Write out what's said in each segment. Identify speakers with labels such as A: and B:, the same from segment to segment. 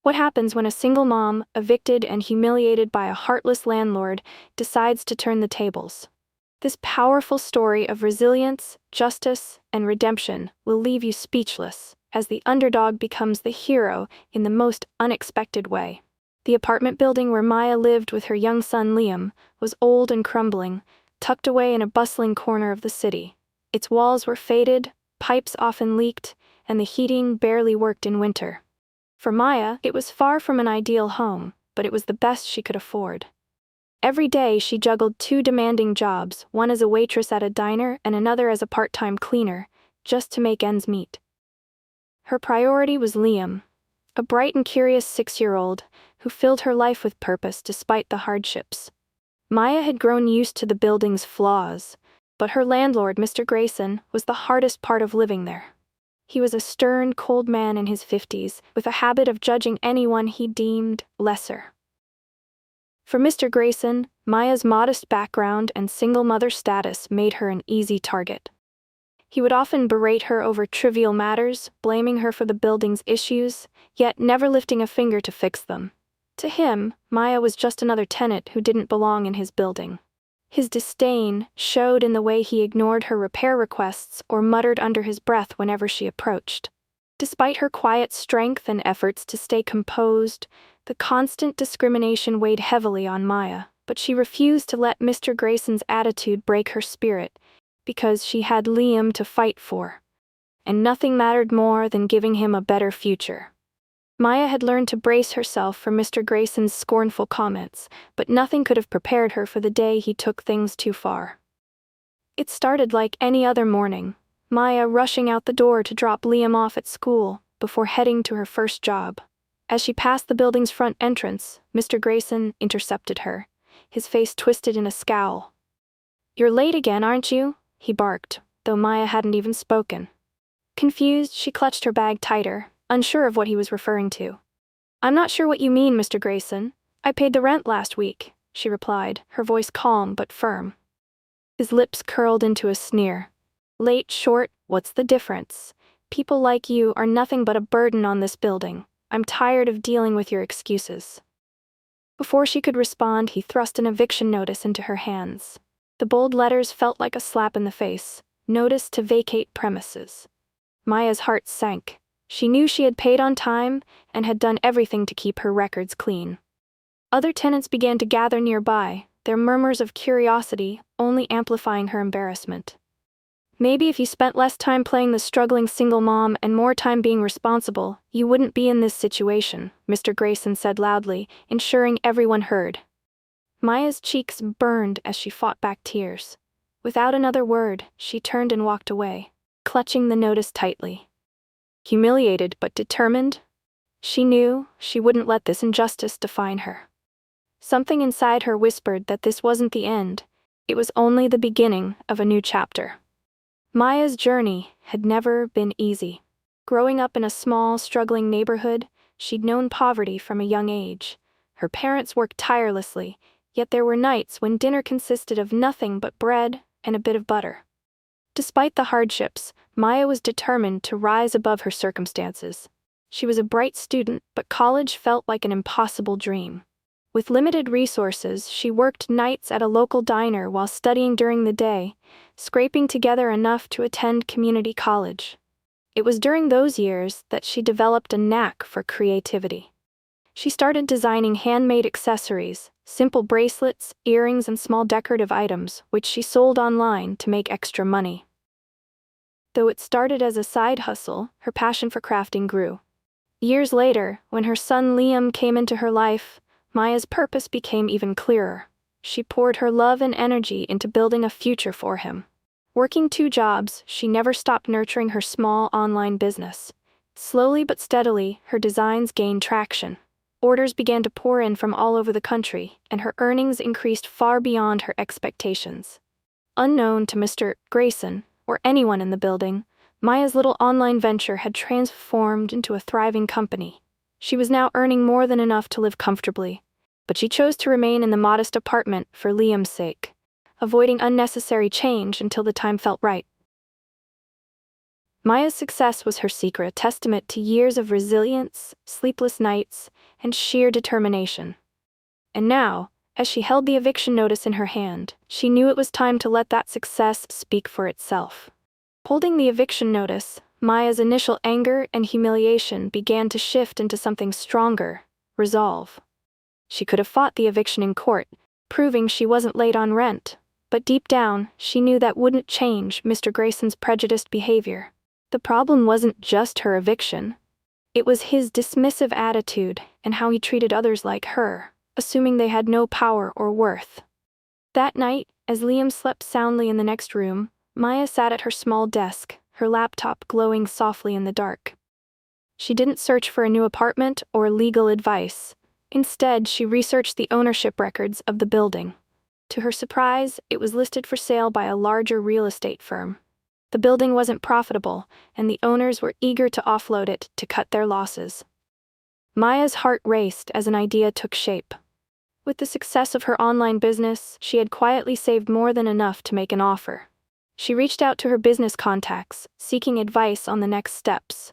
A: What happens when a single mom, evicted and humiliated by a heartless landlord, decides to turn the tables? This powerful story of resilience, justice, and redemption will leave you speechless, as the underdog becomes the hero in the most unexpected way. The apartment building where Maya lived with her young son Liam was old and crumbling, tucked away in a bustling corner of the city. Its walls were faded, pipes often leaked, and the heating barely worked in winter. For Maya, it was far from an ideal home, but it was the best she could afford. Every day she juggled two demanding jobs, one as a waitress at a diner and another as a part-time cleaner, just to make ends meet. Her priority was Liam, a bright and curious 6-year-old who filled her life with purpose despite the hardships. Maya had grown used to the building's flaws, but her landlord, Mr. Grayson, was the hardest part of living there. He was a stern, cold man in his 50s, with a habit of judging anyone he deemed lesser. For Mr. Grayson, Maya's modest background and single mother status made her an easy target. He would often berate her over trivial matters, blaming her for the building's issues, yet never lifting a finger to fix them. To him, Maya was just another tenant who didn't belong in his building. His disdain showed in the way he ignored her repair requests or muttered under his breath whenever she approached. Despite her quiet strength and efforts to stay composed, the constant discrimination weighed heavily on Maya, but she refused to let Mr. Grayson's attitude break her spirit, because she had Liam to fight for. And nothing mattered more than giving him a better future. Maya had learned to brace herself for Mr. Grayson's scornful comments, but nothing could have prepared her for the day he took things too far. It started like any other morning, Maya rushing out the door to drop Liam off at school before heading to her first job. As she passed the building's front entrance, Mr. Grayson intercepted her, his face twisted in a scowl. "You're late again, aren't you?" he barked, though Maya hadn't even spoken. Confused, she clutched her bag tighter, unsure of what he was referring to. "I'm not sure what you mean, Mr. Grayson. I paid the rent last week," she replied, her voice calm but firm. His lips curled into a sneer. "Late, short, what's the difference? People like you are nothing but a burden on this building. I'm tired of dealing with your excuses." Before she could respond, he thrust an eviction notice into her hands. The bold letters felt like a slap in the face. Notice to vacate premises. Maya's heart sank. She knew she had paid on time and had done everything to keep her records clean. Other tenants began to gather nearby, their murmurs of curiosity only amplifying her embarrassment. "Maybe if you spent less time playing the struggling single mom and more time being responsible, you wouldn't be in this situation," Mr. Grayson said loudly, ensuring everyone heard. Maya's cheeks burned as she fought back tears. Without another word, she turned and walked away, clutching the notice tightly. Humiliated but determined, she knew she wouldn't let this injustice define her. Something inside her whispered that this wasn't the end, it was only the beginning of a new chapter. Maya's journey had never been easy. Growing up in a small, struggling neighborhood, she'd known poverty from a young age. Her parents worked tirelessly, yet there were nights when dinner consisted of nothing but bread and a bit of butter. Despite the hardships, Maya was determined to rise above her circumstances. She was a bright student, but college felt like an impossible dream. With limited resources, she worked nights at a local diner while studying during the day, scraping together enough to attend community college. It was during those years that she developed a knack for creativity. She started designing handmade accessories, simple bracelets, earrings, and small decorative items, which she sold online to make extra money. Though it started as a side hustle, her passion for crafting grew. Years later, when her son Liam came into her life, Maya's purpose became even clearer. She poured her love and energy into building a future for him. Working 2 jobs, she never stopped nurturing her small online business. Slowly but steadily, her designs gained traction. Orders began to pour in from all over the country, and her earnings increased far beyond her expectations. Unknown to Mr. Grayson, or anyone in the building, Maya's little online venture had transformed into a thriving company. She was now earning more than enough to live comfortably, but she chose to remain in the modest apartment for Liam's sake, avoiding unnecessary change until the time felt right. Maya's success was her secret, a testament to years of resilience, sleepless nights, and sheer determination. And now, as she held the eviction notice in her hand, she knew it was time to let that success speak for itself. Holding the eviction notice, Maya's initial anger and humiliation began to shift into something stronger: resolve. She could have fought the eviction in court, proving she wasn't late on rent, but deep down, she knew that wouldn't change Mr. Grayson's prejudiced behavior. The problem wasn't just her eviction. It was his dismissive attitude and how he treated others like her, assuming they had no power or worth. That night, as Liam slept soundly in the next room, Maya sat at her small desk, her laptop glowing softly in the dark. She didn't search for a new apartment or legal advice. Instead, she researched the ownership records of the building. To her surprise, it was listed for sale by a larger real estate firm. The building wasn't profitable, and the owners were eager to offload it to cut their losses. Maya's heart raced as an idea took shape. With the success of her online business, she had quietly saved more than enough to make an offer. She reached out to her business contacts, seeking advice on the next steps.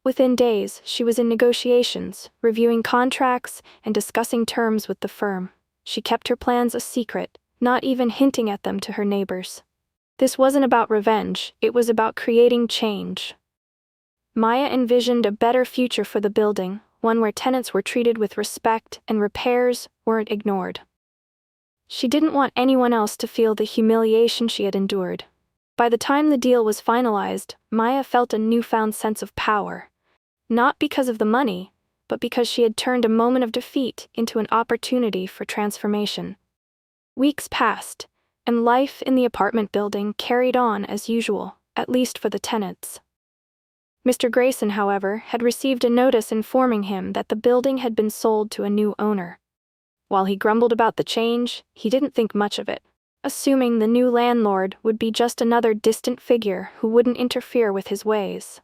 A: Within days, she was in negotiations, reviewing contracts, and discussing terms with the firm. She kept her plans a secret, not even hinting at them to her neighbors. This wasn't about revenge, it was about creating change. Maya envisioned a better future for the building, one where tenants were treated with respect and repairs weren't ignored. She didn't want anyone else to feel the humiliation she had endured. By the time the deal was finalized, Maya felt a newfound sense of power. Not because of the money, but because she had turned a moment of defeat into an opportunity for transformation. Weeks passed, and life in the apartment building carried on as usual, at least for the tenants. Mr. Grayson, however, had received a notice informing him that the building had been sold to a new owner. While he grumbled about the change, he didn't think much of it, assuming the new landlord would be just another distant figure who wouldn't interfere with his ways.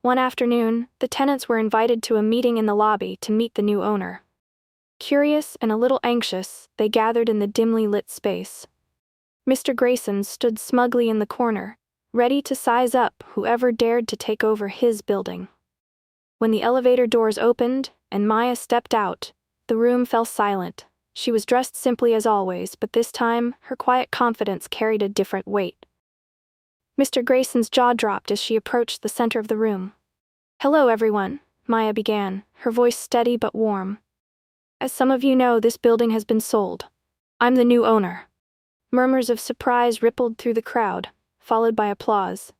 A: One afternoon, the tenants were invited to a meeting in the lobby to meet the new owner. Curious and a little anxious, they gathered in the dimly lit space. Mr. Grayson stood smugly in the corner, ready to size up whoever dared to take over his building. When the elevator doors opened and Maya stepped out, the room fell silent. She was dressed simply as always, but this time, her quiet confidence carried a different weight. Mr. Grayson's jaw dropped as she approached the center of the room. "Hello, everyone," Maya began, her voice steady but warm. "As some of you know, this building has been sold. I'm the new owner." Murmurs of surprise rippled through the crowd, followed by applause.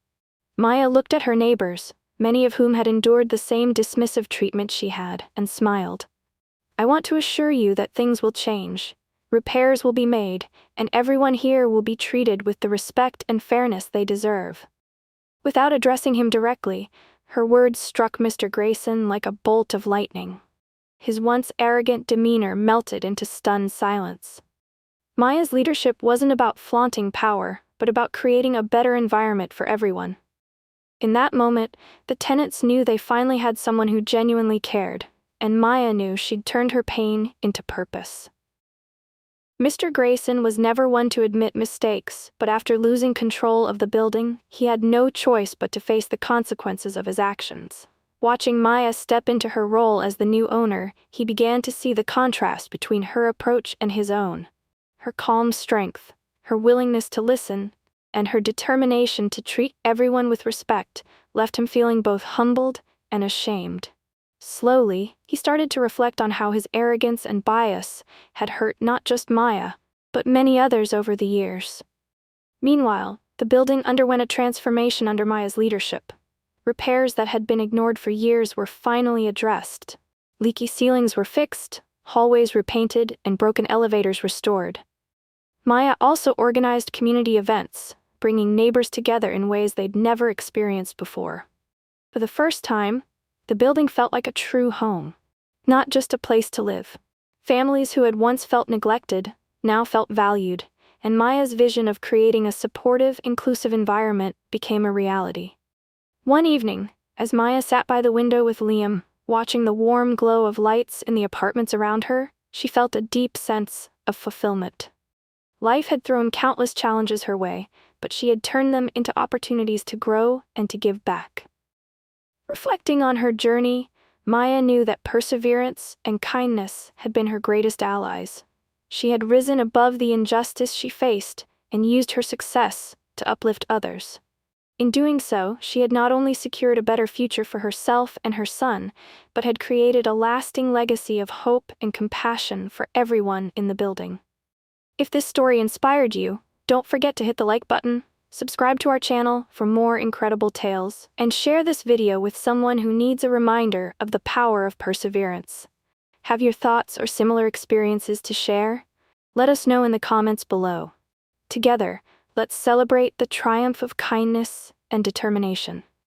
A: Maya looked at her neighbors, many of whom had endured the same dismissive treatment she had, and smiled. "I want to assure you that things will change. Repairs will be made, and everyone here will be treated with the respect and fairness they deserve." Without addressing him directly, her words struck Mr. Grayson like a bolt of lightning. His once arrogant demeanor melted into stunned silence. Maya's leadership wasn't about flaunting power, but about creating a better environment for everyone. In that moment, the tenants knew they finally had someone who genuinely cared, and Maya knew she'd turned her pain into purpose. Mr. Grayson was never one to admit mistakes, but after losing control of the building, he had no choice but to face the consequences of his actions. Watching Maya step into her role as the new owner, he began to see the contrast between her approach and his own. Her calm strength, her willingness to listen, and her determination to treat everyone with respect left him feeling both humbled and ashamed. Slowly, he started to reflect on how his arrogance and bias had hurt not just Maya, but many others over the years. Meanwhile, the building underwent a transformation under Maya's leadership. Repairs that had been ignored for years were finally addressed. Leaky ceilings were fixed, hallways repainted, and broken elevators restored. Maya also organized community events, bringing neighbors together in ways they'd never experienced before. For the first time, the building felt like a true home, not just a place to live. Families who had once felt neglected now felt valued, and Maya's vision of creating a supportive, inclusive environment became a reality. One evening, as Maya sat by the window with Liam, watching the warm glow of lights in the apartments around her, she felt a deep sense of fulfillment. Life had thrown countless challenges her way, but she had turned them into opportunities to grow and to give back. Reflecting on her journey, Maya knew that perseverance and kindness had been her greatest allies. She had risen above the injustice she faced and used her success to uplift others. In doing so, she had not only secured a better future for herself and her son, but had created a lasting legacy of hope and compassion for everyone in the building. If this story inspired you, don't forget to hit the like button, subscribe to our channel for more incredible tales, and share this video with someone who needs a reminder of the power of perseverance. Have your thoughts or similar experiences to share? Let us know in the comments below. Together, let's celebrate the triumph of kindness and determination.